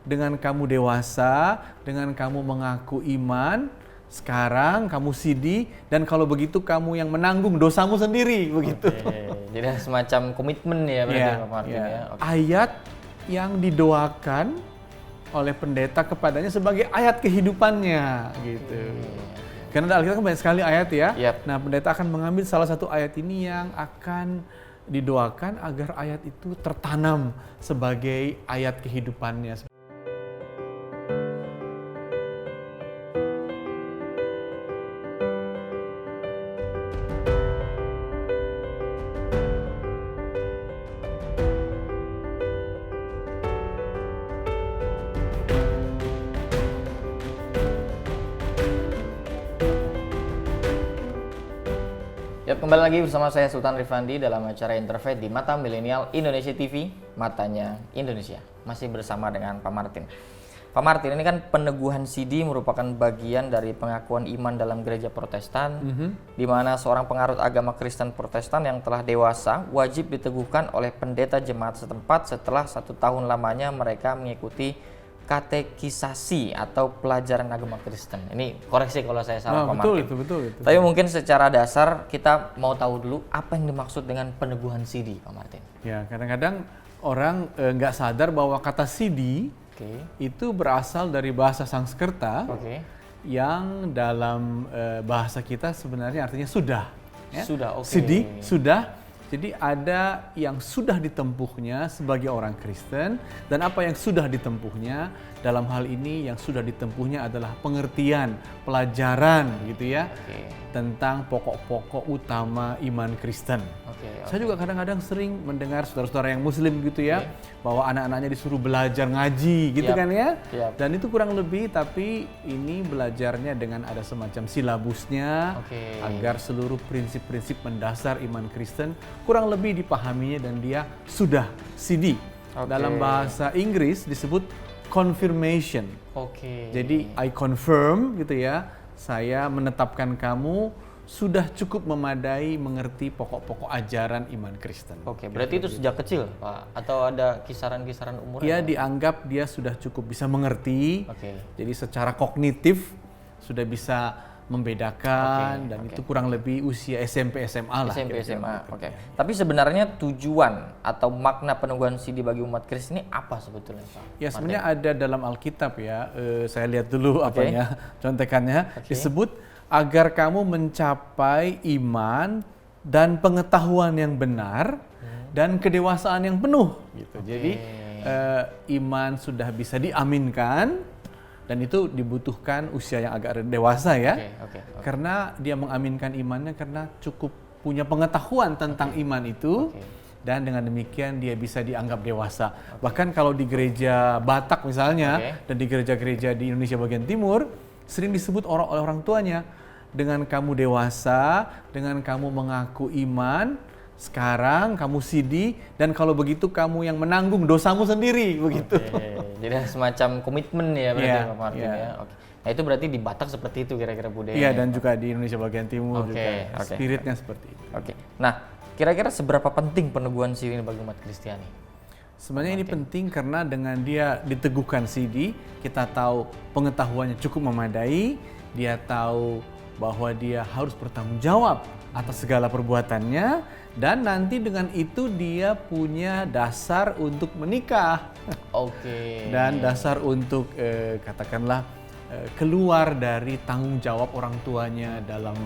dengan kamu dewasa, dengan kamu mengaku iman, sekarang kamu sidi, dan kalau begitu kamu yang menanggung dosamu sendiri, begitu. Jadi semacam komitmen ya berarti Pak Martin ya. Ayat yang didoakan oleh pendeta kepadanya sebagai ayat kehidupannya, gitu. Karena Alkitab kan banyak sekali ayat ya. Nah, pendeta akan mengambil salah satu ayat ini yang akan didoakan agar ayat itu tertanam sebagai ayat kehidupannya. Ya, kembali lagi bersama saya Sultan Rifandi dalam acara Interfaith di Mata Milenial Indonesia TV, Matanya Indonesia. Masih bersama dengan Pak Martin. Pak Martin, ini kan peneguhan sidi merupakan bagian dari pengakuan iman dalam gereja Protestan, di mana seorang pengarut agama Kristen Protestan yang telah dewasa wajib diteguhkan oleh pendeta jemaat setempat setelah 1 tahun lamanya mereka mengikuti katekisasi atau pelajaran agama Kristen. Ini koreksi kalau saya salah, Pak Martin. Betul. Tapi mungkin secara dasar kita mau tahu dulu apa yang dimaksud dengan peneguhan sidi, Pak Martin. Ya, kadang-kadang orang nggak sadar bahwa kata sidi itu berasal dari bahasa Sanskerta yang dalam bahasa kita sebenarnya artinya sudah. Ya? Sidi, sudah. Jadi ada yang sudah ditempuhnya sebagai orang Kristen dan apa yang sudah ditempuhnya. Dalam hal ini yang sudah ditempuhnya adalah pengertian, pelajaran gitu ya, tentang pokok-pokok utama iman Kristen. Saya juga kadang-kadang sering mendengar saudara-saudara yang Muslim gitu ya, bahwa anak-anaknya disuruh belajar ngaji gitu kan ya. Dan itu kurang lebih, tapi ini belajarnya dengan ada semacam silabusnya agar seluruh prinsip-prinsip mendasar iman Kristen kurang lebih dipahaminya dan dia sudah sidi. Dalam bahasa Inggris disebut confirmation. Jadi I confirm gitu ya, saya menetapkan kamu sudah cukup memadai mengerti pokok-pokok ajaran iman Kristen. Berarti itu sejak kecil, Pak? Atau ada kisaran-kisaran umurnya? Dia dianggap dia sudah cukup bisa mengerti. Jadi secara kognitif sudah bisa membedakan dan itu kurang lebih usia SMP SMA lah. SMP SMA. Tapi sebenarnya tujuan atau makna peneguhan sidi bagi umat Kristen ini apa sebetulnya, Pak? Ya sebenarnya ada dalam Alkitab ya. Saya lihat dulu apanya contekannya. Disebut agar kamu mencapai iman dan pengetahuan yang benar dan kedewasaan yang penuh gitu. Jadi iman sudah bisa diaminkan. Dan itu dibutuhkan usia yang agak dewasa ya, karena dia mengaminkan imannya karena cukup punya pengetahuan tentang iman itu, dan dengan demikian dia bisa dianggap dewasa. Bahkan kalau di gereja Batak misalnya, dan di gereja-gereja di Indonesia bagian timur, sering disebut oleh orang tuanya, dengan kamu dewasa, dengan kamu mengaku iman, sekarang kamu sidi, dan kalau begitu kamu yang menanggung dosamu sendiri, begitu. Jadi semacam komitmen ya berarti Pak Martin ya. Nah itu berarti di Batak seperti itu kira-kira budaya. Iya, dan juga di Indonesia bagian timur juga spiritnya seperti itu. Nah, kira-kira seberapa penting peneguhan sidi bagi umat Kristiani? Sebenarnya ini penting karena dengan dia diteguhkan sidi, kita tahu pengetahuannya cukup memadai, dia tahu bahwa dia harus bertanggung jawab atas segala perbuatannya, dan nanti dengan itu dia punya dasar untuk menikah. Dan dasar untuk katakanlah keluar dari tanggung jawab orang tuanya dalam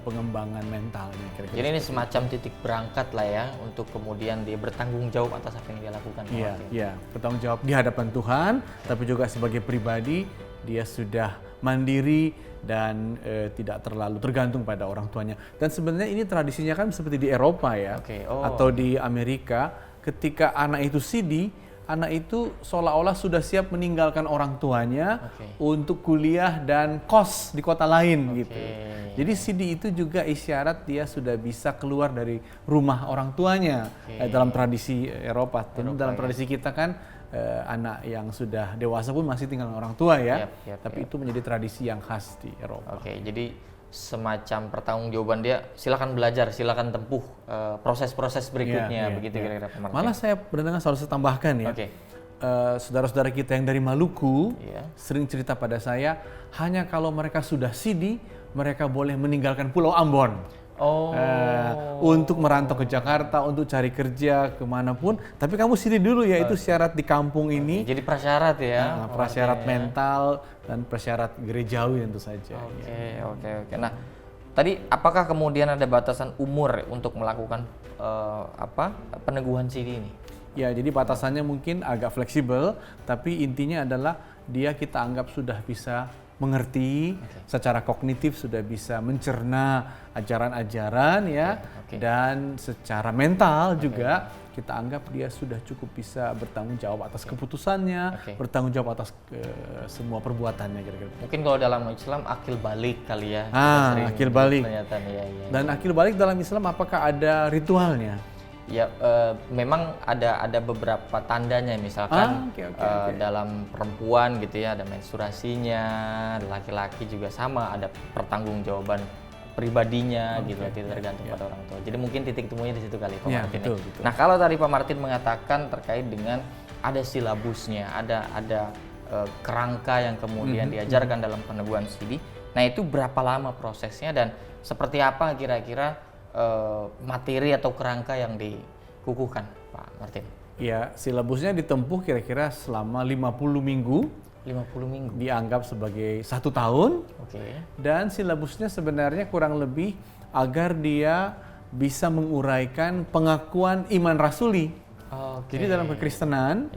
pengembangan mentalnya. Jadi ini semacam titik berangkat lah ya untuk kemudian dia bertanggung jawab atas apa yang dia lakukan. Iya, bertanggung jawab di hadapan Tuhan, tapi juga sebagai pribadi dia sudah mandiri dan tidak terlalu tergantung pada orang tuanya. Dan sebenarnya ini tradisinya kan seperti di Eropa ya, atau di Amerika, ketika anak itu sidi, anak itu seolah-olah sudah siap meninggalkan orang tuanya untuk kuliah dan kos di kota lain gitu. Jadi sidi itu juga isyarat dia sudah bisa keluar dari rumah orang tuanya dalam tradisi Eropa. Dalam tradisi kita kan anak yang sudah dewasa pun masih tinggal dengan orang tua ya. Tapi itu menjadi tradisi yang khas di Eropa. Jadi semacam pertanggungjawaban dia, silakan belajar, silakan tempuh proses-proses berikutnya begitu kira-kira. Malah saya benar-benar selalu tambahkan ya. saudara-saudara kita yang dari Maluku Iya. sering cerita pada saya, hanya kalau mereka sudah sidi, mereka boleh meninggalkan Pulau Ambon. Oh. Untuk merantau ke Jakarta, untuk cari kerja kemanapun. Tapi kamu sini dulu ya, itu syarat di kampung ini. Jadi prasyarat ya? Prasyarat mental dan prasyarat gerejawi tentu saja. Oke. Nah, tadi apakah kemudian ada batasan umur untuk melakukan peneguhan sidi ini? Ya, jadi batasannya mungkin agak fleksibel, tapi intinya adalah kita anggap sudah bisa mengerti, secara kognitif sudah bisa mencerna ajaran-ajaran ya, dan secara mental juga kita anggap dia sudah cukup bisa bertanggung jawab atas keputusannya, bertanggung jawab atas semua perbuatannya kira-kira. Mungkin kalau dalam Islam akil balik kali ya. Akil balik. Ya. Dan akil balik dalam Islam apakah ada ritualnya? Ya, memang ada beberapa tandanya, misalkan dalam perempuan gitu ya, ada menstruasinya, laki-laki juga sama, ada pertanggungjawaban pribadinya gitu, tidak tergantung pada orang tua. Jadi mungkin titik temunya di situ kali Pak Martin. Betul. Nah, kalau tadi Pak Martin mengatakan terkait dengan ada silabusnya, ada kerangka yang kemudian diajarkan dalam peneguhan sidi. Nah, itu berapa lama prosesnya dan seperti apa kira-kira materi atau kerangka yang dikukuhkan, Pak Martin? Ya, silabusnya ditempuh kira-kira selama 50 minggu. 50 minggu. Dianggap sebagai 1 tahun. Dan silabusnya sebenarnya kurang lebih agar dia bisa menguraikan pengakuan iman rasuli. Jadi dalam kekristenan,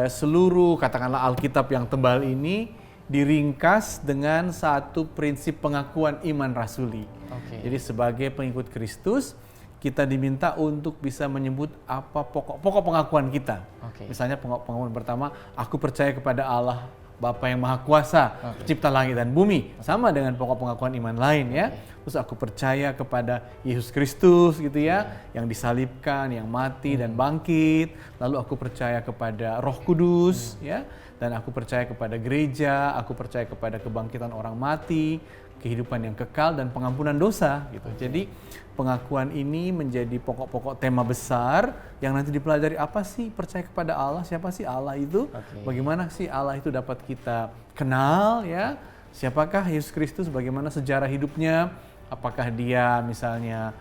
seluruh katakanlah Alkitab yang tebal ini diringkas dengan satu prinsip pengakuan iman rasuli. Jadi sebagai pengikut Kristus, kita diminta untuk bisa menyebut apa pokok pengakuan kita. Misalnya pengakuan pertama, aku percaya kepada Allah Bapa yang Maha Kuasa, pencipta langit dan bumi. Sama dengan pokok pengakuan iman lain ya. Terus aku percaya kepada Yesus Kristus gitu ya, yang disalibkan, yang mati dan bangkit. Lalu aku percaya kepada Roh Kudus ya, dan aku percaya kepada gereja, aku percaya kepada kebangkitan orang mati, kehidupan yang kekal dan pengampunan dosa gitu. Jadi pengakuan ini menjadi pokok-pokok tema besar yang nanti dipelajari. Apa sih percaya kepada Allah? Siapa sih Allah itu? Bagaimana sih Allah itu dapat kita kenal ya? Siapakah Yesus Kristus? Bagaimana sejarah hidupnya? Apakah dia misalnya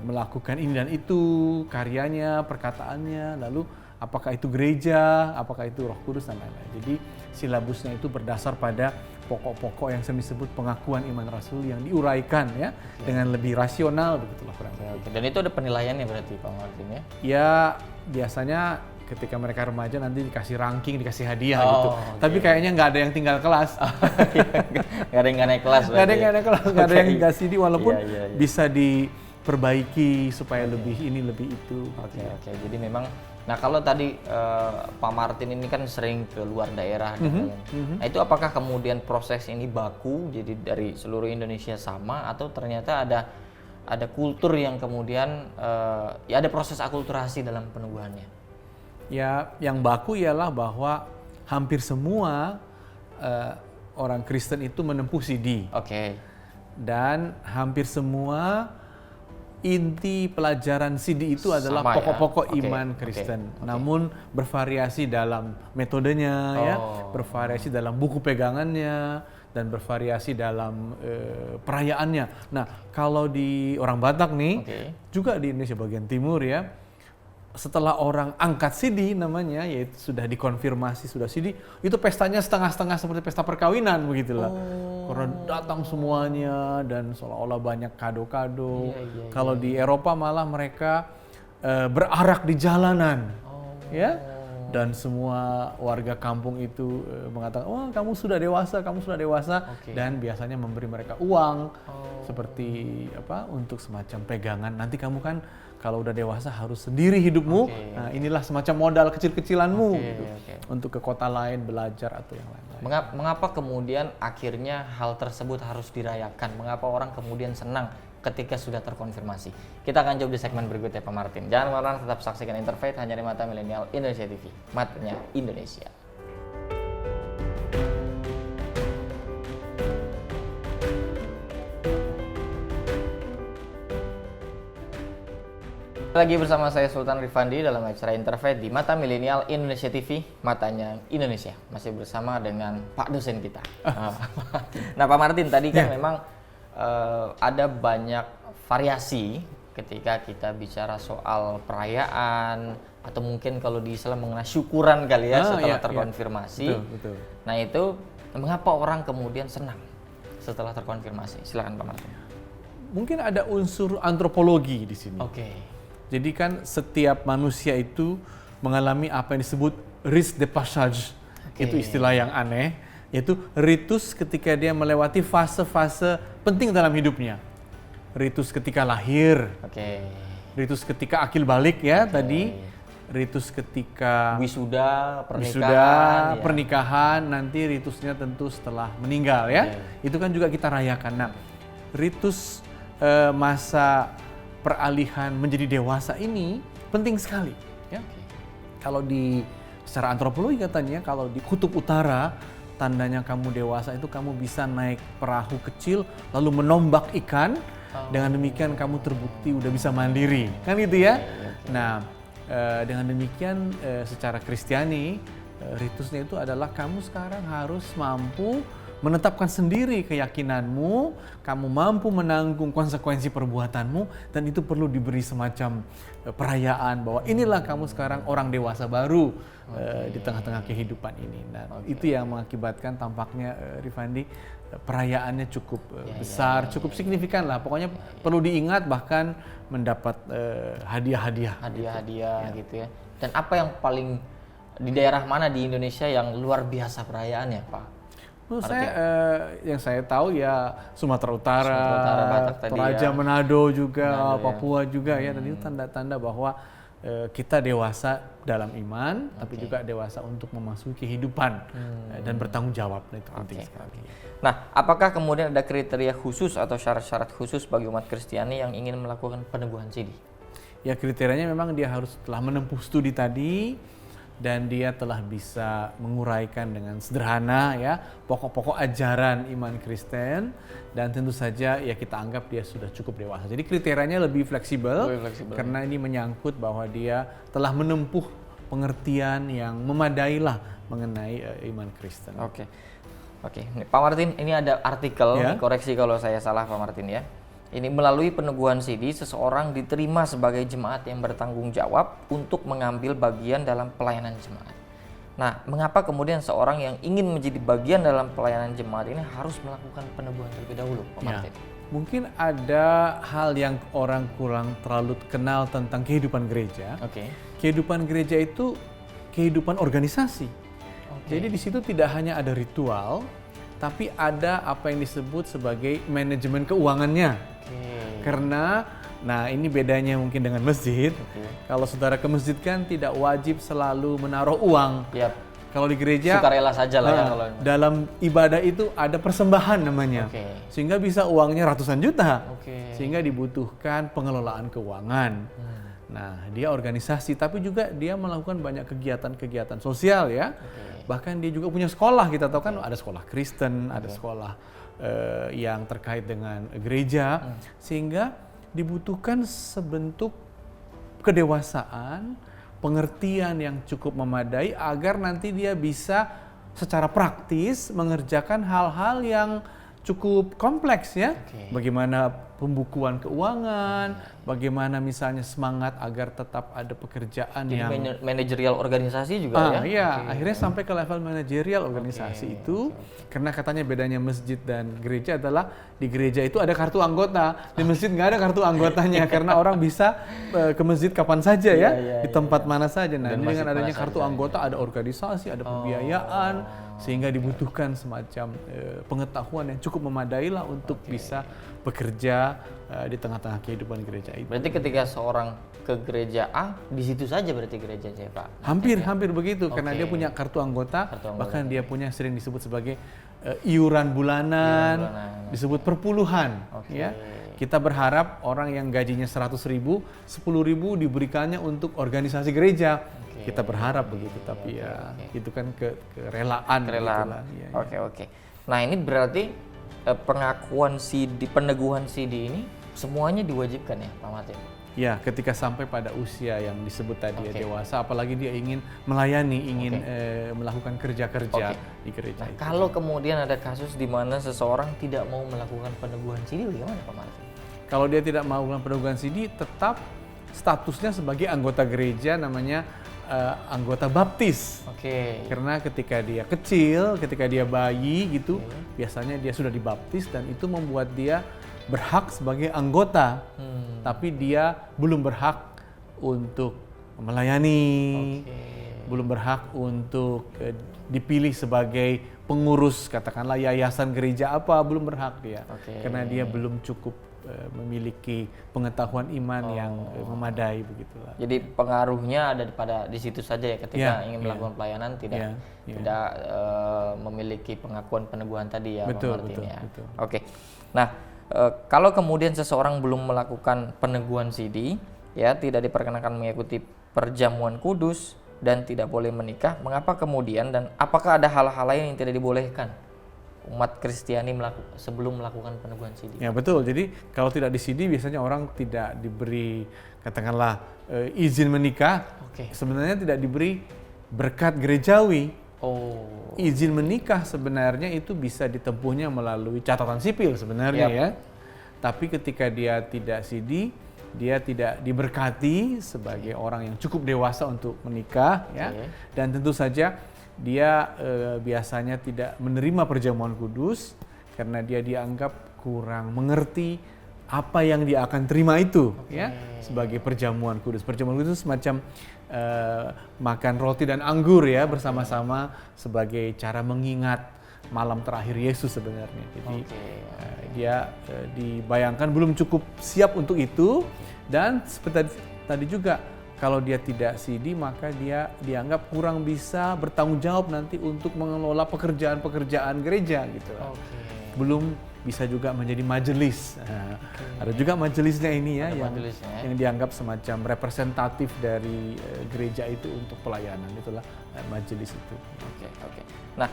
melakukan ini dan itu, karyanya, perkataannya, lalu apakah itu gereja, apakah itu Roh Kudus dan lain-lain. Jadi silabusnya itu berdasar pada pokok-pokok yang saya sebut pengakuan iman rasul yang diuraikan ya dengan lebih rasional begitulah kurang lebih. Dan itu ada penilaiannya berarti Pak Martin ya? Ya biasanya ketika mereka remaja nanti dikasih ranking, dikasih hadiah gitu. Tapi kayaknya nggak ada yang tinggal kelas. Nggak ada yang nggak naik kelas. Nggak ada yang naik kelas, nggak ada yang nggak CD walaupun bisa diperbaiki supaya lebih ini lebih itu. Jadi memang. Nah kalau tadi Pak Martin ini kan sering ke luar daerah, nah itu apakah kemudian proses ini baku, jadi dari seluruh Indonesia sama, atau ternyata ada kultur yang kemudian ya ada proses akulturasi dalam peneguhannya? Ya yang baku ialah bahwa hampir semua orang Kristen itu menempuh CD. Dan hampir semua inti pelajaran CD itu adalah pokok-pokok iman Kristen. Namun bervariasi dalam metodenya ya, bervariasi dalam buku pegangannya dan bervariasi dalam perayaannya. Nah, kalau di orang Batak nih, juga di Indonesia bagian timur ya, setelah orang angkat CD namanya, yaitu sudah dikonfirmasi sudah CD, itu pestanya setengah-setengah seperti pesta perkawinan begitulah. Karena datang semuanya dan seolah-olah banyak kado-kado. Kalau di Eropa malah mereka berarak di jalanan, ya. Dan semua warga kampung itu mengatakan, wah kamu sudah dewasa, dan biasanya memberi mereka uang seperti apa untuk semacam pegangan. Nanti kamu kan kalau udah dewasa harus sendiri hidupmu. Nah inilah semacam modal kecil-kecilanmu gitu, untuk ke kota lain belajar atau yang lain-lain. Mengapa kemudian akhirnya hal tersebut harus dirayakan? Mengapa orang kemudian senang ketika sudah terkonfirmasi? Kita akan jawab di segmen berikutnya Pak Martin. Jangan kemana-mana, tetap saksikan Interfaith hanya di Mata Milenial Indonesia TV, matanya Indonesia. lagi bersama saya Sultan Rifandi dalam acara Interfaith di Mata Milenial Indonesia TV, matanya Indonesia. Masih bersama dengan Pak dosen kita. Nah, Pak Martin, tadi kan memang ada banyak variasi ketika kita bicara soal perayaan atau mungkin kalau di Islam mengenai syukuran kali ya setelah terkonfirmasi. Betul. Nah, itu mengapa orang kemudian senang setelah terkonfirmasi? Silakan Pak Martin. Mungkin ada unsur antropologi di sini. Oke. Jadi kan setiap manusia itu mengalami apa yang disebut rite de passage. Itu istilah yang aneh, yaitu ritus ketika dia melewati fase-fase penting dalam hidupnya. Ritus ketika lahir, ritus ketika akil balik ya tadi, ritus ketika wisuda, pernikahan, pernikahan, nanti ritusnya tentu setelah meninggal ya. Itu kan juga kita rayakan. Nah, ritus masa peralihan menjadi dewasa ini penting sekali ya. Kalau secara antropologi katanya, kalau di kutub utara tandanya kamu dewasa itu kamu bisa naik perahu kecil lalu menombak ikan. Dengan demikian kamu terbukti udah bisa mandiri kan gitu ya. Nah, dengan demikian secara Kristiani ritusnya itu adalah kamu sekarang harus mampu menetapkan sendiri keyakinanmu, kamu mampu menanggung konsekuensi perbuatanmu, dan itu perlu diberi semacam perayaan bahwa inilah kamu sekarang orang dewasa baru di tengah-tengah kehidupan ini. Nah, itu yang mengakibatkan tampaknya Rifandi perayaannya cukup besar, cukup signifikan lah. Pokoknya perlu diingat, bahkan mendapat hadiah-hadiah. Hadiah-hadiah gitu ya. Dan apa yang paling di daerah mana di Indonesia yang luar biasa perayaannya, Pak? Menurut saya yang saya tahu ya Sumatera Utara, Batak tadi Toraja, ya. Manado juga, Papua juga ya, dan itu tanda-tanda bahwa kita dewasa dalam iman, tapi juga dewasa untuk memasuki kehidupan dan bertanggung jawab. Nah, itu penting sekali. Nah, apakah kemudian ada kriteria khusus atau syarat-syarat khusus bagi umat Kristiani yang ingin melakukan peneguhan sidi? Ya, kriterianya memang dia harus telah menempuh studi tadi, dan dia telah bisa menguraikan dengan sederhana ya pokok-pokok ajaran iman Kristen, dan tentu saja ya kita anggap dia sudah cukup dewasa. Jadi kriterianya lebih fleksibel karena ini menyangkut bahwa dia telah menempuh pengertian yang memadai lah mengenai iman Kristen. Oke. Pak Martin, ini ada artikel, koreksi kalau saya salah Pak Martin ya. Ini melalui peneguhan sidi, seseorang diterima sebagai jemaat yang bertanggung jawab untuk mengambil bagian dalam pelayanan jemaat. Nah, mengapa kemudian seorang yang ingin menjadi bagian dalam pelayanan jemaat ini harus melakukan peneguhan terlebih dahulu, Pak Martin? Mungkin ada hal yang orang kurang terlalu kenal tentang kehidupan gereja. Kehidupan gereja itu kehidupan organisasi. Jadi di situ tidak hanya ada ritual, tapi ada apa yang disebut sebagai manajemen keuangannya. Karena, nah ini bedanya mungkin dengan masjid. Kalau saudara ke masjid kan tidak wajib selalu menaruh uang. Kalau di gereja, sukarela saja lah ya. Kalau dalam ibadah itu ada persembahan namanya. Sehingga bisa uangnya ratusan juta. Sehingga dibutuhkan pengelolaan keuangan. Nah, dia organisasi, tapi juga dia melakukan banyak kegiatan-kegiatan sosial ya. Bahkan dia juga punya sekolah, kita tahu kan ada sekolah Kristen, ada sekolah yang terkait dengan gereja, sehingga dibutuhkan sebentuk kedewasaan, pengertian yang cukup memadai agar nanti dia bisa secara praktis mengerjakan hal-hal yang cukup kompleks ya. Bagaimana pembukuan keuangan, bagaimana misalnya semangat agar tetap ada pekerjaan yang manajerial organisasi juga akhirnya sampai ke level manajerial organisasi itu. Karena katanya bedanya masjid dan gereja adalah di gereja itu ada kartu anggota, di masjid nggak ada kartu anggotanya karena orang bisa ke masjid kapan saja di tempat mana saja. Nah, dengan adanya kartu anggota ada organisasi, ada pembiayaan, sehingga dibutuhkan semacam pengetahuan yang cukup memadai lah untuk bisa bekerja di tengah-tengah kehidupan gereja itu. Berarti ketika seorang ke gereja A, di situ saja berarti gerejanya Pak? Hampir begitu, karena dia punya kartu anggota, bahkan dia punya sering disebut sebagai iuran bulanan, disebut perpuluhan. Ya. Kita berharap orang yang gajinya 100.000, 10.000 diberikannya untuk organisasi gereja. Kita berharap begitu, tapi itu kan kerelaan. Oke. Nah, ini berarti pengakuan CD, peneguhan CD ini semuanya diwajibkan ya Pak Martin? Ya, ketika sampai pada usia yang disebut tadi ya, dewasa, apalagi dia ingin melayani, ingin melakukan kerja-kerja di gereja. Nah, kalau kemudian ada kasus di mana seseorang tidak mau melakukan peneguhan sidi, bagaimana Pak Martin? Kalau dia tidak mau melakukan peneguhan sidi, tetap statusnya sebagai anggota gereja, namanya anggota baptis. Karena ketika dia kecil, ketika dia bayi gitu, biasanya dia sudah dibaptis dan itu membuat dia berhak sebagai anggota. Tapi dia belum berhak untuk melayani, belum berhak untuk dipilih sebagai pengurus katakanlah yayasan gereja apa, belum berhak dia. Karena dia belum cukup memiliki pengetahuan iman yang memadai begitulah. Jadi pengaruhnya ada di situ saja ya, ketika ingin melakukan pelayanan tidak memiliki pengakuan peneguhan tadi ya, betul, Pak Martin betul, ya. Betul. Nah, kalau kemudian seseorang belum melakukan peneguhan sidi, ya tidak diperkenakan mengikuti perjamuan kudus dan tidak boleh menikah, mengapa kemudian dan apakah ada hal-hal lain yang tidak dibolehkan umat Kristiani sebelum melakukan peneguhan sidi? Ya betul. Jadi kalau tidak di sidi biasanya orang tidak diberi katakanlah izin menikah. Sebenarnya tidak diberi berkat gerejawi. Izin menikah sebenarnya itu bisa ditempuhnya melalui catatan sipil sebenarnya ya. Tapi ketika dia tidak sidi, dia tidak diberkati sebagai orang yang cukup dewasa untuk menikah ya. Dan tentu saja dia biasanya tidak menerima perjamuan kudus karena dia dianggap kurang mengerti apa yang dia akan terima itu ya sebagai perjamuan kudus. Perjamuan kudus itu semacam makan roti dan anggur ya bersama-sama sebagai cara mengingat malam terakhir Yesus sebenarnya. Jadi dia dibayangkan belum cukup siap untuk itu, dan seperti tadi juga kalau dia tidak sidi maka dia dianggap kurang bisa bertanggung jawab nanti untuk mengelola pekerjaan-pekerjaan gereja gitu. Belum bisa juga menjadi majelis. Ada juga majelisnya ini ya yang dianggap semacam representatif dari gereja itu untuk pelayanan, itulah majelis itu. Nah,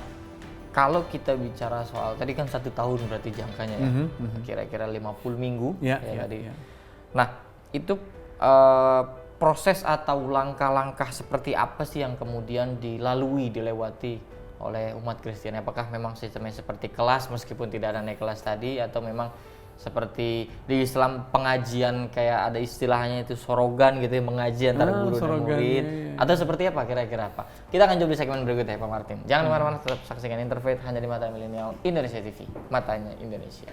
kalau kita bicara soal tadi kan 1 tahun berarti jangkanya ya, kira-kira 50 minggu tadi. Nah, itu proses atau langkah-langkah seperti apa sih yang kemudian dilewati oleh umat Kristen? Apakah memang sistemnya seperti kelas meskipun tidak ada naik kelas tadi, atau memang seperti di Islam pengajian kayak ada istilahnya itu sorogan gitu ya, mengaji antara guru dan murid, atau seperti apa kira-kira apa? Kita akan jawab di segmen berikutnya Pak Martin. Jangan kemana-mana, tetap saksikan Interfaith hanya di Mata Milenial Indonesia TV, matanya Indonesia.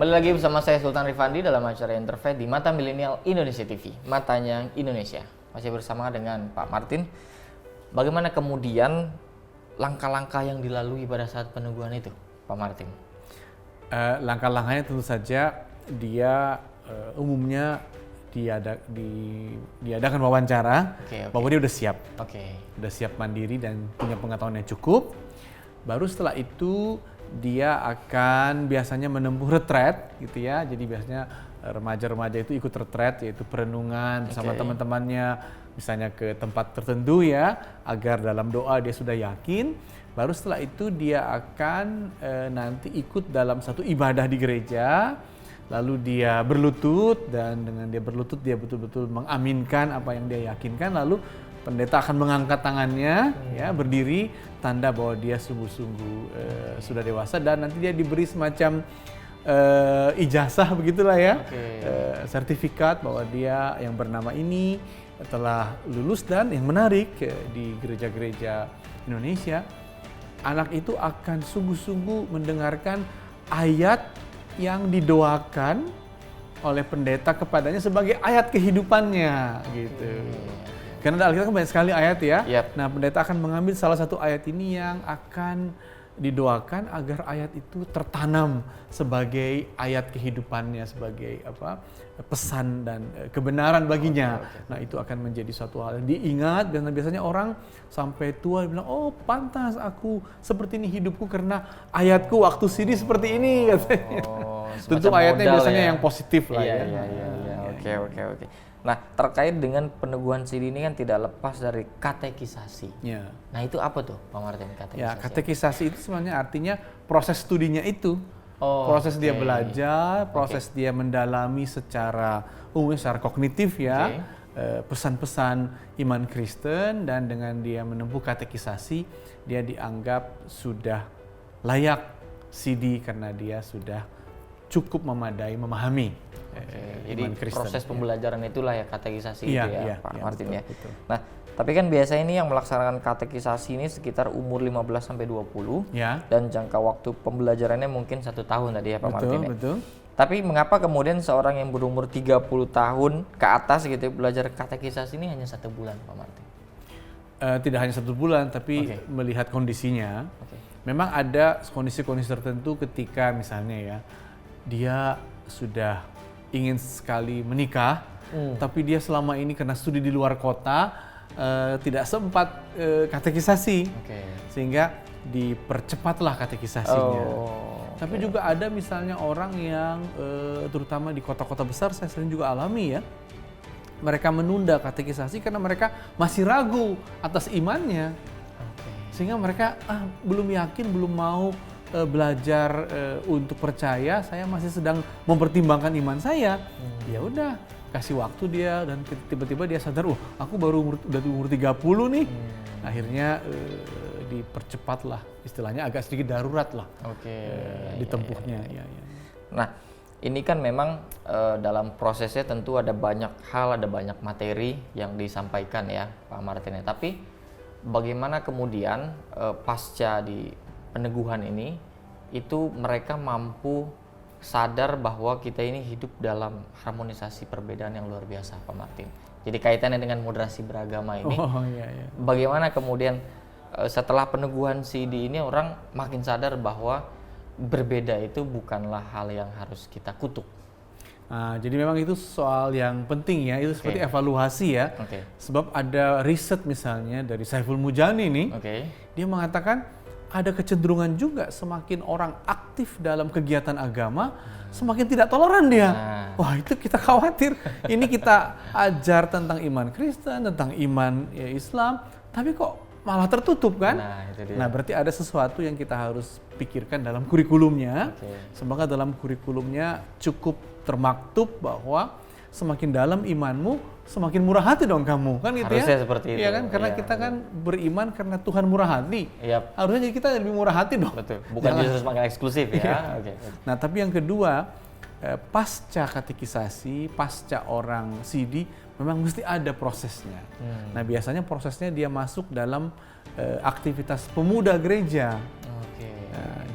Kembali lagi bersama saya Sultan Rifandi dalam acara Interfaith di Mata Milenial Indonesia TV, matanya Indonesia. Masih bersama dengan Pak Martin. Bagaimana kemudian langkah-langkah yang dilalui pada saat peneguhan itu, Pak Martin? Langkah-langkahnya tentu saja dia umumnya diadakan wawancara bahwa dia udah siap, udah siap mandiri dan punya pengetahuan yang cukup. Baru setelah itu dia akan biasanya menempuh retret gitu ya. Jadi biasanya remaja-remaja itu ikut retret, yaitu perenungan bersama teman-temannya, misalnya ke tempat tertentu ya, agar dalam doa dia sudah yakin. Baru setelah itu dia akan nanti ikut dalam satu ibadah di gereja, lalu dia berlutut, dan dengan dia berlutut dia betul-betul mengaminkan apa yang dia yakinkan. Lalu pendeta akan mengangkat tangannya ya, berdiri, tanda bahwa dia sungguh-sungguh sudah dewasa, dan nanti dia diberi semacam ijazah begitulah ya, sertifikat bahwa dia yang bernama ini telah lulus. Dan yang menarik di gereja-gereja Indonesia, anak itu akan sungguh-sungguh mendengarkan ayat yang didoakan oleh pendeta kepadanya sebagai ayat kehidupannya gitu. Karena di Alkitab kan banyak sekali ayat ya. Nah, pendeta akan mengambil salah satu ayat ini yang akan didoakan agar ayat itu tertanam sebagai ayat kehidupannya, sebagai pesan dan kebenaran baginya. Nah, itu akan menjadi suatu hal yang diingat, dan biasanya orang sampai tua bilang, oh pantas aku seperti ini hidupku karena ayatku waktu sini seperti ini katanya. Tentu ayatnya biasanya yang positif lah ya. Oke. Nah, terkait dengan peneguhan sidi ini kan tidak lepas dari katekisasi. Ya. Nah, itu apa tuh, Pak Martin, katekisasi? Ya, katekisasi itu sebenarnya artinya proses studinya itu. Proses dia belajar, proses dia mendalami secara secara kognitif ya, pesan-pesan iman Kristen, dan dengan dia menempuh katekisasi, dia dianggap sudah layak sidi karena dia sudah cukup memadai memahami jadi iman Kristen. Proses pembelajaran itulah ya katekisasi itu ya, Pak Martin betul, ya. betul. Nah, tapi kan biasanya ini yang melaksanakan katekisasi ini sekitar umur 15 sampai 20 Ya. dan jangka waktu pembelajarannya mungkin 1 tahun tadi ya Pak Martin ya. Betul. Tapi mengapa kemudian seorang yang berumur 30 tahun ke atas gitu belajar katekisasi ini hanya 1 bulan, Pak Martin? Tidak hanya 1 bulan, tapi melihat kondisinya. Memang ada kondisi-kondisi tertentu ketika misalnya ya, dia sudah ingin sekali menikah, tapi dia selama ini karena studi di luar kota, tidak sempat katekisasi, sehingga dipercepatlah katekisasinya. Tapi juga ada misalnya orang yang terutama di kota-kota besar, saya sering juga alami ya, mereka menunda katekisasi karena mereka masih ragu atas imannya, sehingga mereka belum yakin, belum mau belajar untuk percaya. Saya masih sedang mempertimbangkan iman saya. Ya udah, kasih waktu dia, dan tiba-tiba dia sadar, aku baru udah umur 30 nih. Akhirnya dipercepatlah, istilahnya agak sedikit darurat lah ditempuhnya. Ya. Nah, ini kan memang dalam prosesnya tentu ada banyak hal, ada banyak materi yang disampaikan ya Pak Martin. Tapi bagaimana kemudian pasca di peneguhan ini itu mereka mampu sadar bahwa kita ini hidup dalam harmonisasi perbedaan yang luar biasa, Pak Martin. Jadi kaitannya dengan moderasi beragama ini, bagaimana kemudian setelah peneguhan sidi ini orang makin sadar bahwa berbeda itu bukanlah hal yang harus kita kutuk. Jadi memang itu soal yang penting ya, itu seperti evaluasi ya. Sebab ada riset misalnya dari Saiful Mujani nih, dia mengatakan ada kecenderungan juga semakin orang aktif dalam kegiatan agama, semakin tidak toleran dia. Wah, itu kita khawatir. Ini kita ajar tentang iman Kristen, tentang iman Islam, tapi kok malah tertutup kan? Nah, berarti ada sesuatu yang kita harus pikirkan dalam kurikulumnya. Semoga dalam kurikulumnya cukup termaktub bahwa semakin dalam imanmu, semakin murah hati dong kamu, kan gitu. Harusnya seperti itu. Iya kan, karena kita kan beriman karena Tuhan murah hati. Harusnya jadi kita lebih murah hati dong. Bukan justru semakin eksklusif ya. Nah, tapi yang kedua, pasca katekisasi, pasca orang sidi, memang mesti ada prosesnya. Nah, biasanya prosesnya dia masuk dalam aktivitas pemuda gereja.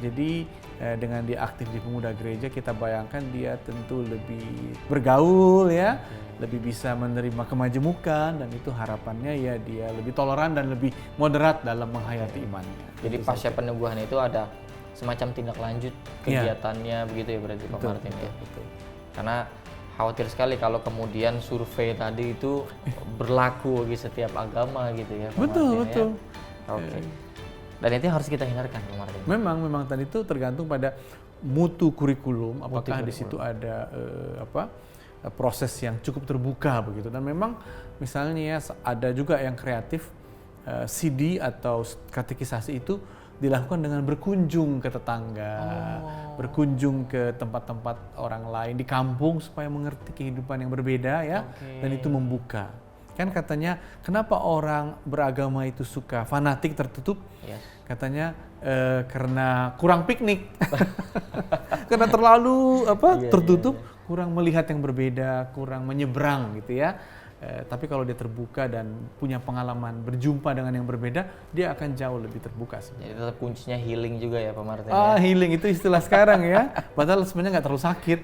Jadi dengan dia aktif di pemuda gereja, kita bayangkan dia tentu lebih bergaul ya, lebih bisa menerima kemajemukan, dan itu harapannya ya dia lebih toleran dan lebih moderat dalam menghayati imannya. Jadi pasca peneguhan itu ada semacam tindak lanjut kegiatannya begitu ya berarti Pak Martin ya. Karena khawatir sekali kalau kemudian survei tadi itu berlaku bagi setiap agama gitu ya Pak Martin. Ya. Dan itu harus kita hindarkan Pak Martin. Memang tadi itu tergantung pada mutu kurikulum, apakah di situ ada proses yang cukup terbuka begitu. Dan memang misalnya ada juga yang kreatif, sidi atau katekisasi itu dilakukan dengan berkunjung ke tetangga, berkunjung ke tempat-tempat orang lain di kampung supaya mengerti kehidupan yang berbeda ya, dan itu membuka. Kan katanya kenapa orang beragama itu suka fanatik tertutup? Katanya karena kurang piknik, karena terlalu tertutup, kurang melihat yang berbeda, kurang menyeberang gitu ya. Tapi kalau dia terbuka dan punya pengalaman berjumpa dengan yang berbeda, dia akan jauh lebih terbuka sebenarnya. Jadi tetap kuncinya healing juga ya Pak Martin. Healing itu istilah sekarang ya, padahal sebenarnya nggak terlalu sakit.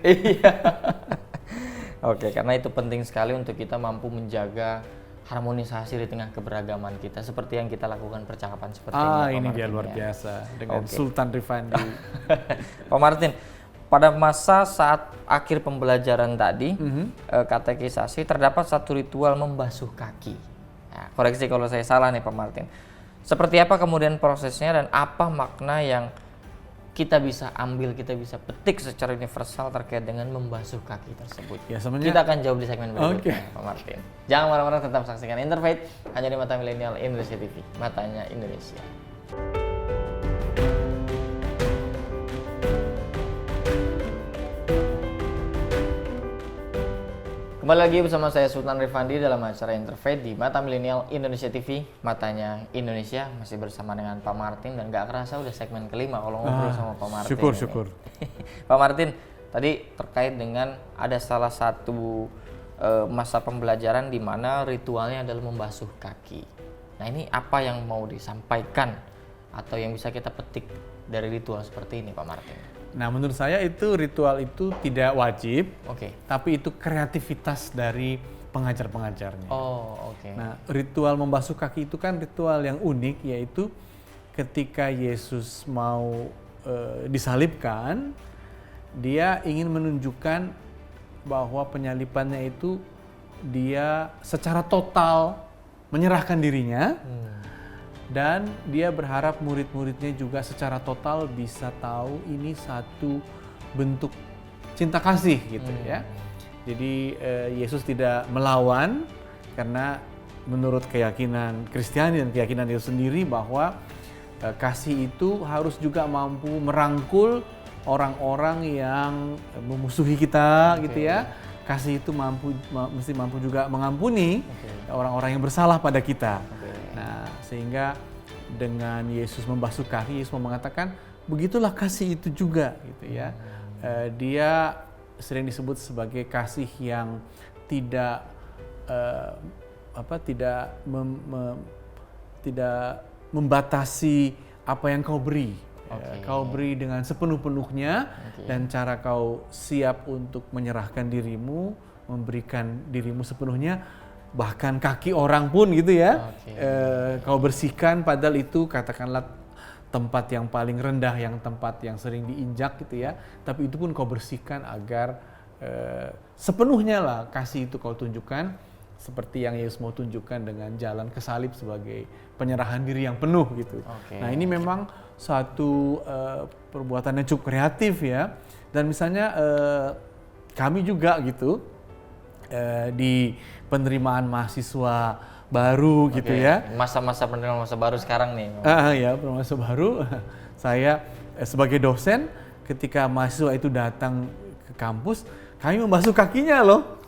Oke, karena itu penting sekali untuk kita mampu menjaga harmonisasi di tengah keberagaman kita, seperti yang kita lakukan percakapan seperti ini. Ini dia luar biasa dengan Sultan Rifandi. Pak Martin, pada masa saat akhir pembelajaran tadi, katekisasi, terdapat satu ritual membasuh kaki. Nah, koreksi kalau saya salah nih Pak Martin. Seperti apa kemudian prosesnya dan apa makna yang kita bisa ambil, kita bisa petik secara universal terkait dengan membasuh kaki tersebut? Ya, sebenarnya Kita akan jawab di segmen berikutnya, Oke. Pak Martin. Jangan marah-marah, tetap saksikan Interfaith hanya di Mata Milenial Indonesia TV, matanya Indonesia. Kembali lagi bersama saya Sultan Rifandi dalam acara Interfaith di Mata Milenial Indonesia TV, matanya Indonesia. Masih bersama dengan Pak Martin dan gak kerasa udah segmen kelima kalau ngobrol sama Pak Martin. Syukur. Pak Martin, tadi terkait dengan ada salah satu masa pembelajaran di mana ritualnya adalah membasuh kaki. Nah, ini apa yang mau disampaikan atau yang bisa kita petik dari ritual seperti ini, Pak Martin? Nah, menurut saya itu ritual itu tidak wajib, tapi itu kreativitas dari pengajar-pengajarnya. Nah, ritual membasuh kaki itu kan ritual yang unik, yaitu ketika Yesus mau disalibkan, dia ingin menunjukkan bahwa penyalibannya itu dia secara total menyerahkan dirinya. Dan dia berharap murid-muridnya juga secara total bisa tahu ini satu bentuk cinta kasih gitu ya. Jadi Yesus tidak melawan karena menurut keyakinan Kristiani dan keyakinan Yesus sendiri bahwa kasih itu harus juga mampu merangkul orang-orang yang memusuhi kita gitu ya. Kasih itu mesti mampu juga mengampuni orang-orang yang bersalah pada kita. Nah, sehingga dengan Yesus membasuh kaki, Yesus mau mengatakan begitulah kasih itu juga gitu ya. Dia sering disebut sebagai kasih yang tidak tidak membatasi apa yang kau beri. Kau beri dengan sepenuh-penuhnya dan cara kau siap untuk menyerahkan dirimu, memberikan dirimu sepenuhnya. Bahkan kaki orang pun gitu ya, kau bersihkan, padahal itu katakanlah tempat yang paling rendah, yang tempat yang sering diinjak gitu ya, tapi itu pun kau bersihkan agar sepenuhnya lah kasih itu kau tunjukkan, seperti yang Yesus mau tunjukkan dengan jalan ke salib sebagai penyerahan diri yang penuh gitu. Nah, ini memang suatu perbuatan yang cukup kreatif ya, dan misalnya kami juga gitu di penerimaan mahasiswa baru gitu ya. Masa-masa penerimaan mahasiswa baru sekarang nih. Ya, mahasiswa baru. Saya sebagai dosen, ketika mahasiswa itu datang ke kampus, kami membasuh kakinya loh.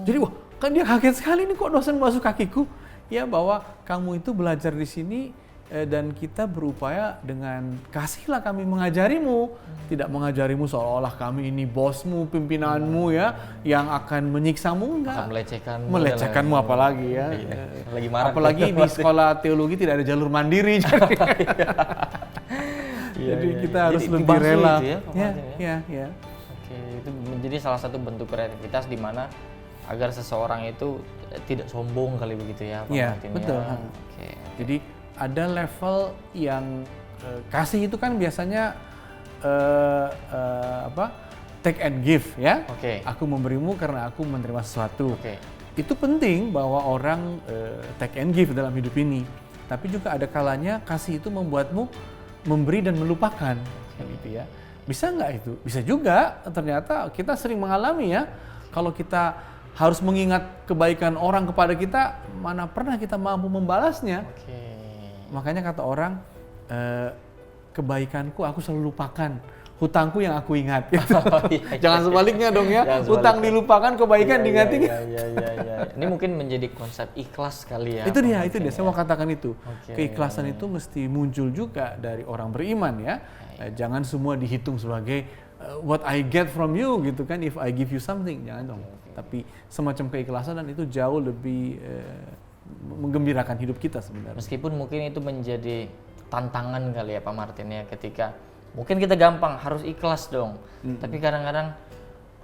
Jadi wah, kan dia kaget sekali nih kok dosen membasuh kakiku. Ya, bahwa kamu itu belajar di sini dan kita berupaya dengan kasihlah kami mengajarimu, tidak mengajarimu seolah-olah kami ini bosmu, pimpinanmu ya, yang akan menyiksamu, enggak. Melecehkanmu apalagi ya. Lagi marah. Apalagi di sekolah teologi tidak ada jalur mandiri. Jadi kita harus lebih rela. Ya. Itu menjadi salah satu bentuk kreativitas di mana agar seseorang itu tidak sombong kali begitu ya, Pak Martin. Betul. Jadi ada level yang kasih itu kan biasanya take and give ya. Aku memberimu karena aku menerima sesuatu. Itu penting bahwa orang take and give dalam hidup ini. Tapi juga ada kalanya kasih itu membuatmu memberi dan melupakan, gitu ya. Bisa nggak itu? Bisa juga. Ternyata kita sering mengalami ya. Kalau kita harus mengingat kebaikan orang kepada kita, mana pernah kita mampu membalasnya. Makanya kata orang, kebaikanku aku selalu lupakan, hutangku yang aku ingat. Gitu. Jangan sebaliknya dong ya, hutang dilupakan, kebaikan diingat-ingat. Ini mungkin menjadi konsep ikhlas kali ya. Itu dia. Saya mau katakan itu. Keikhlasan itu mesti muncul juga dari orang beriman ya. Jangan semua dihitung sebagai what I get from you gitu kan, if I give you something, jangan dong. Tapi semacam keikhlasan dan itu jauh lebih menggembirakan hidup kita sebenarnya. Meskipun mungkin itu menjadi tantangan kali ya Pak Martin ya, ketika mungkin kita gampang harus ikhlas dong, tapi kadang-kadang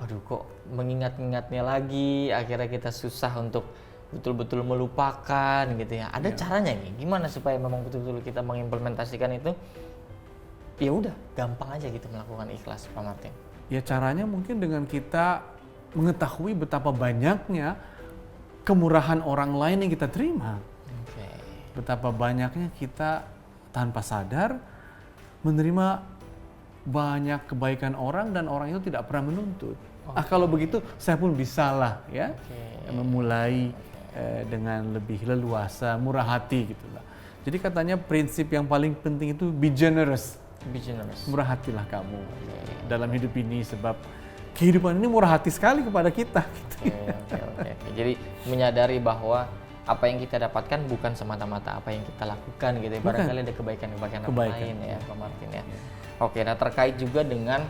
waduh kok mengingat-ingatnya lagi, akhirnya kita susah untuk betul-betul melupakan gitu ya. Ada caranya nih, gimana supaya memang betul-betul kita mengimplementasikan itu, ya udah gampang aja gitu melakukan ikhlas, Pak Martin? Ya caranya mungkin dengan kita mengetahui betapa banyaknya kemurahan orang lain yang kita terima. Betapa banyaknya kita tanpa sadar menerima banyak kebaikan orang dan orang itu tidak pernah menuntut. Kalau begitu saya pun bisalah ya memulai dengan lebih leluasa, murah hati gitulah. Jadi katanya prinsip yang paling penting itu be generous. Be generous. Murah hatilah kamu dalam hidup ini, sebab kehidupan ini murah hati sekali kepada kita. Oke. Jadi menyadari bahwa apa yang kita dapatkan bukan semata-mata apa yang kita lakukan gitu ya. Barangkali ada kebaikan-kebaikan lain ya Pak Martin ya. Oke, nah terkait juga dengan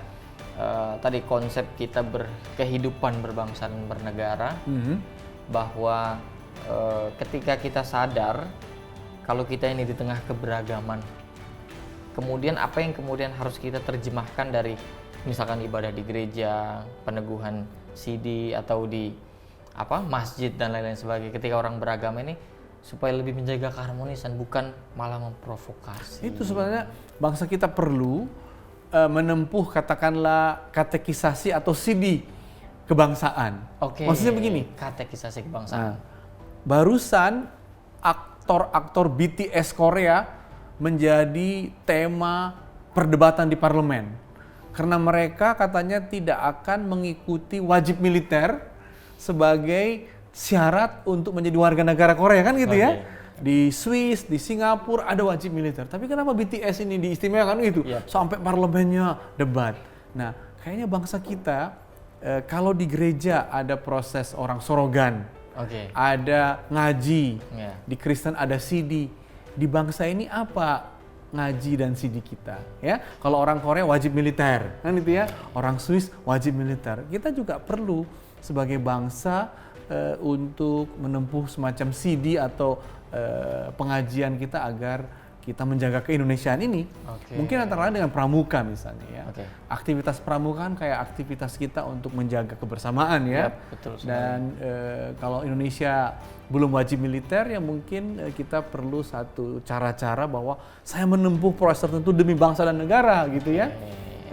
tadi konsep kita berkehidupan berbangsa dan bernegara, bahwa ketika kita sadar kalau kita ini di tengah keberagaman, kemudian apa yang kemudian harus kita terjemahkan dari misalkan ibadah di gereja, peneguhan CD atau di masjid dan lain-lain sebagainya, ketika orang beragama ini supaya lebih menjaga keharmonisan, bukan malah memprovokasi. Itu sebenarnya bangsa kita perlu menempuh katakanlah katekisasi atau CD kebangsaan. Maksudnya begini, katekisasi kebangsaan. Barusan aktor-aktor BTS Korea menjadi tema perdebatan di parlemen. Karena mereka katanya tidak akan mengikuti wajib militer sebagai syarat untuk menjadi warga negara Korea, kan gitu ya. Di Swiss, di Singapura ada wajib militer. Tapi kenapa BTS ini diistimewakan gitu? Sampai parlemennya debat. Nah, kayaknya bangsa kita kalau di gereja ada proses orang sorogan, ada ngaji, di Kristen ada CD. Di bangsa ini apa ngaji dan CD kita? Ya, kalau orang Korea wajib militer, kan itu ya. Orang Swiss wajib militer. Kita juga perlu sebagai bangsa untuk menempuh semacam CD atau pengajian kita agar kita menjaga keindonesiaan ini. Mungkin antara lain dengan pramuka misalnya ya. Aktivitas pramuka kan kayak aktivitas kita untuk menjaga kebersamaan ya. Betul. Dan kalau Indonesia belum wajib militer ya mungkin kita perlu satu cara-cara bahwa saya menempuh proses tertentu demi bangsa dan negara gitu ya.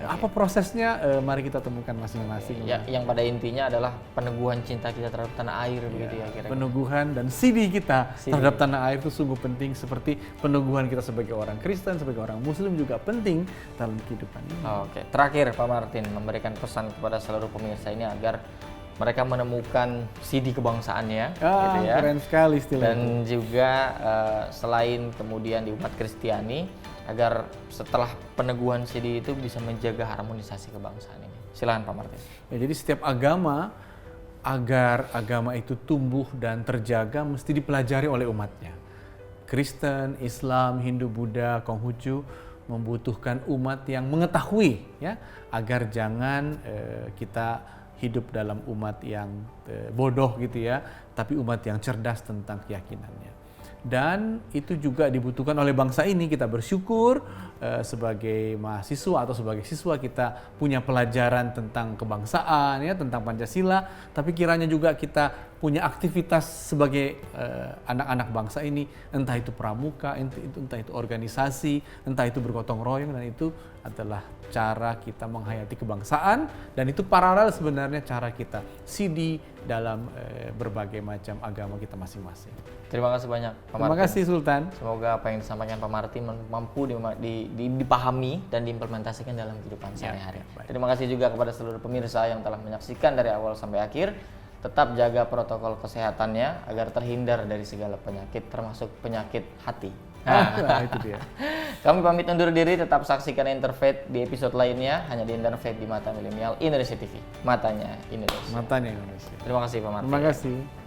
Apa prosesnya? Mari kita temukan masing-masing. Ya, yang pada intinya adalah peneguhan cinta kita terhadap tanah air, begitu ya kira-kira. Peneguhan dan CD kita terhadap tanah air itu sungguh penting, seperti peneguhan kita sebagai orang Kristen, sebagai orang Muslim juga penting dalam kehidupan ini. Oke, terakhir Pak Martin memberikan pesan kepada seluruh pemirsa ini agar mereka menemukan CD kebangsaannya, gitu ya. Keren sekali istilahnya. Dan juga selain kemudian di umat Kristiani, agar setelah peneguhan CD itu bisa menjaga harmonisasi kebangsaan ini. Silakan Pak Martin. Ya, jadi setiap agama, agar agama itu tumbuh dan terjaga mesti dipelajari oleh umatnya. Kristen, Islam, Hindu, Buddha, Konghucu membutuhkan umat yang mengetahui ya, agar jangan kita hidup dalam umat yang bodoh gitu ya, tapi umat yang cerdas tentang keyakinannya. Dan itu juga dibutuhkan oleh bangsa ini. Kita bersyukur sebagai mahasiswa atau sebagai siswa kita punya pelajaran tentang kebangsaan ya, tentang Pancasila, tapi kiranya juga kita punya aktivitas sebagai anak-anak bangsa ini, entah itu pramuka, entah itu organisasi, entah itu bergotong royong, dan itu adalah cara kita menghayati kebangsaan, dan itu paralel sebenarnya cara kita CD dalam berbagai macam agama kita masing-masing. Terima kasih banyak Pak Martin. Terima kasih Sultan. Semoga apa yang disampaikan Pak Martin mampu dipahami dan diimplementasikan dalam kehidupan sehari-hari. Terima kasih juga kepada seluruh pemirsa yang telah menyaksikan dari awal sampai akhir. Tetap jaga protokol kesehatannya agar terhindar dari segala penyakit, termasuk penyakit hati. Nah, itu dia. Kami pamit undur diri, tetap saksikan Interfaith di episode lainnya hanya di Interfaith di Mata Milenial Indonesia TV. Matanya Indonesia. Matanya Indonesia. Terima kasih Pak Martin. Terima kasih.